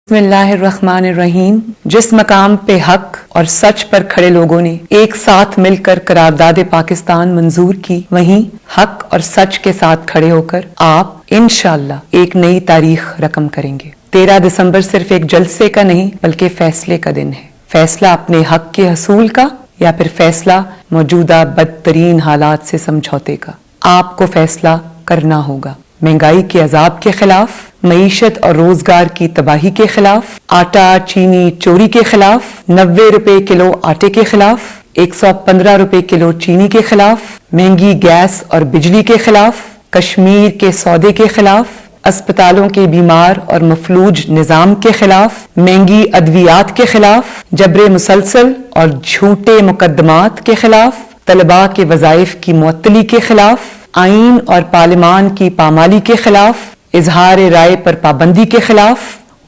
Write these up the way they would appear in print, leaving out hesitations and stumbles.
बिस्मिल्लाहिर्रहमानिर्रहीम। जिस मकाम पे हक और सच पर खड़े लोगों ने एक साथ मिलकर करारदाद पाकिस्तान मंजूर की, वहीं हक और सच के साथ खड़े होकर आप इंशाअल्लाह एक नई तारीख रकम करेंगे। 13 दिसंबर सिर्फ एक जलसे का नहीं बल्कि फैसले का दिन है। फैसला अपने हक के हसूल का या फिर फैसला मौजूदा बदतरीन हालात से समझौते का। आपको फैसला करना होगा। महंगाई के अजाब के खिलाफ, मईशत और रोजगार की तबाही के खिलाफ, आटा चीनी चोरी के खिलाफ, 90 रुपए किलो आटे के खिलाफ, 115 रुपए किलो चीनी के खिलाफ, महंगी गैस और बिजली के खिलाफ, कश्मीर के सौदे के खिलाफ, अस्पतालों के बीमार और मफलूज निजाम के खिलाफ, महंगी अद्वियात के खिलाफ, जबरे मुसलसल और झूठे मुकदमात के खिलाफ, तलबा के वज़ाइफ की मुअत्तली के खिलाफ, आईन और पार्लिमान की पामाली के खिलाफ, इजहार राय पर पाबंदी के खिलाफ,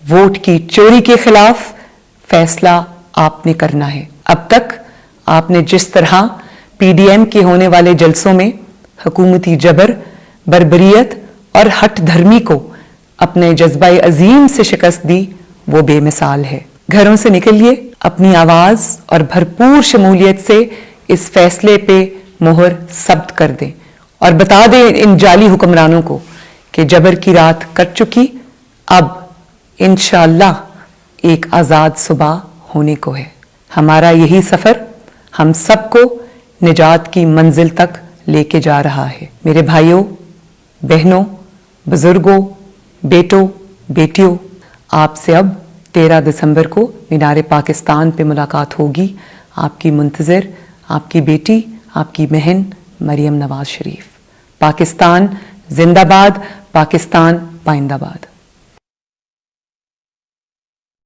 वोट की चोरी के खिलाफ फैसला आपने करना है। अब तक आपने जिस तरह पीडीएम के होने वाले जलसों में हुकूमती जबर, बर्बरियत और हट धर्मी को अपने जज्बा अजीम से शिकस्त दी, वो बेमिसाल है। घरों से निकलिए, अपनी आवाज और भरपूर शमूलियत से इस फैसले पे मोहर सब्त कर दें और बता दें इन जाली हुक्मरानों को कि जबर की रात कट चुकी, अब इंशाअल्लाह एक आज़ाद सुबह होने को है। हमारा यही सफ़र हम सबको निजात की मंजिल तक लेके जा रहा है। मेरे भाइयों, बहनों, बुजुर्गों, बेटों, बेटियों, आपसे अब 13 दिसंबर को मीनार पाकिस्तान पे मुलाकात होगी। आपकी मुंतज़िर, आपकी बेटी, आपकी बहन मरियम नवाज शरीफ। पाकिस्तान जिंदाबाद, पाकिस्तान पाइंदाबाद।